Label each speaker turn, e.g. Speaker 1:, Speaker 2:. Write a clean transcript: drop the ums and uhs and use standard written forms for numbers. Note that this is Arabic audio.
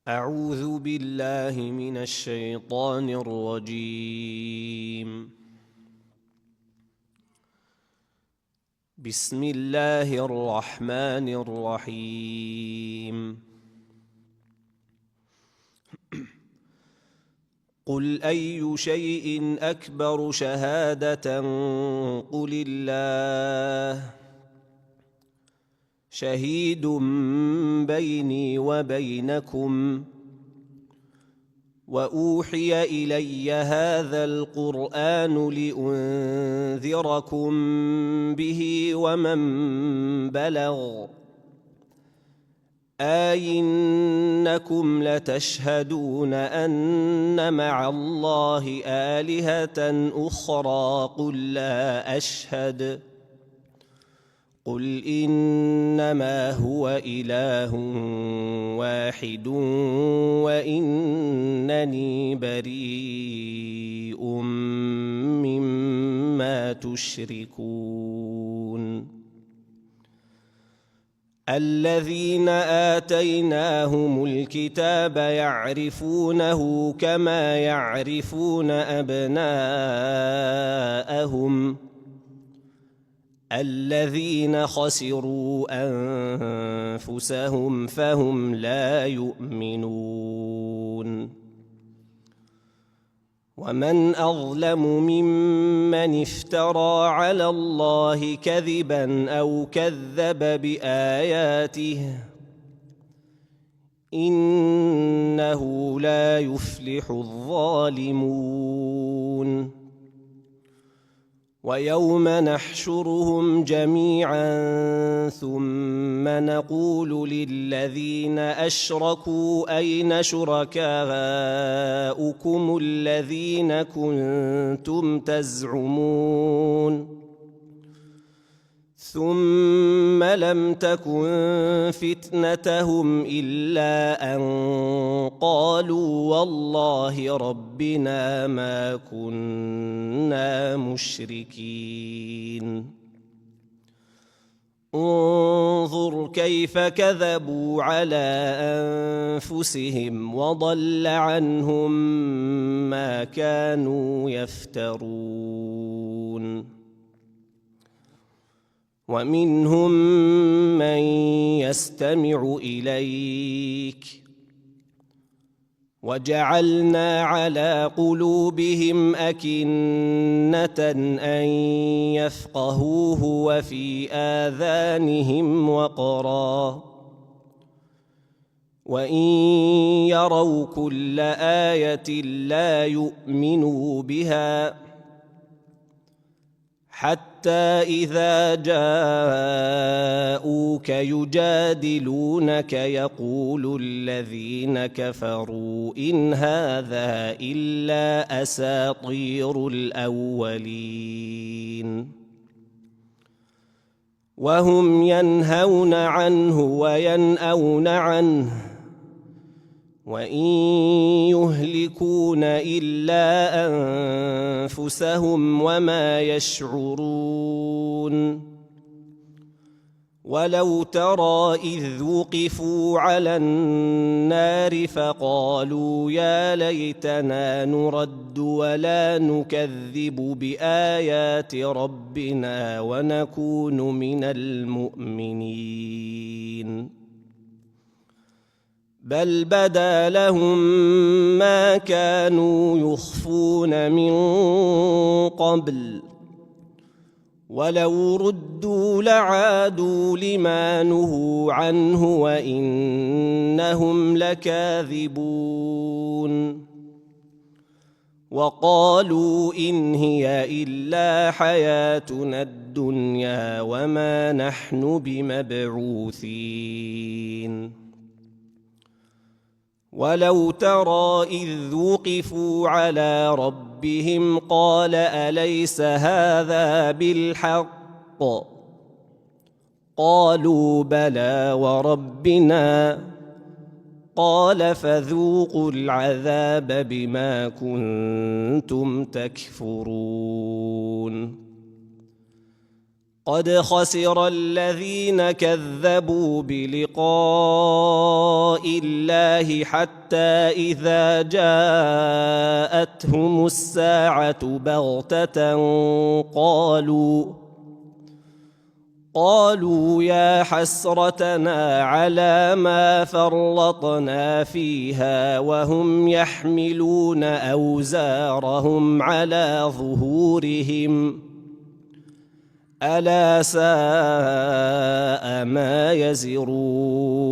Speaker 1: أعوذ بالله من الشيطان الرجيم. بسم الله الرحمن الرحيم. قل أي شيء أكبر شهادة قل الله شهيد بيني وبينكم وأوحي إلي هذا القرآن لأنذركم به ومن بلغ أئنكم لتشهدون أن مع الله آلهة أخرى قل لا أشهد قل إنما هو إله واحد وإنني بريء مما تشركون. الذين آتيناهم الكتاب يعرفونه كما يعرفون أبناءهم الذين خسروا أنفسهم فهم لا يؤمنون. ومن أظلم ممن افترى على الله كذبا أو كذب بآياته إنه لا يفلح الظالمون. ويوم نحشرهم جميعا ثم نقول للذين أشركوا أين شركاؤكم الذين كنتم تزعمون ثم لم تكن فتنتهم إلا أن قالوا والله ربنا ما كنا مشركين. انظر كيف كذبوا على أنفسهم وضل عنهم ما كانوا يفترون. ومنهم من يستمع إليك وجعلنا على قلوبهم أكنة أن يفقهوه وفي آذانهم وقرا وإن يروا كل آية لا يؤمنوا بها حتى إذا جاءوك يجادلونك يقول الذين كفروا إن هذا إلا أساطير الأولين. وهم ينهون عنه وينأون عنه وإن يهلكون إلا أنفسهم وما يشعرون. ولو ترى إذ وقفوا على النار فقالوا يا ليتنا نرد ولا نكذب بآيات ربنا ونكون من المؤمنين. بل بدا لهم ما كانوا يخفون من قبل ولو ردوا لعادوا لما نهوا عنه وإنهم لكاذبون. وقالوا إن هي إلا حياتنا الدنيا وما نحن بمبعوثين. ولو ترى إذ وقفوا على ربهم قال أليس هذا بالحق قالوا بلى وربنا قال فذوقوا العذاب بما كنتم تكفرون. قد خسر الذين كذبوا بلقاء الله حتى إذا جاءتهم الساعة بغتة قالوا يا حسرتنا على ما فرطنا فيها وهم يحملون أوزارهم على ظهورهم ألا ساء ما يزرون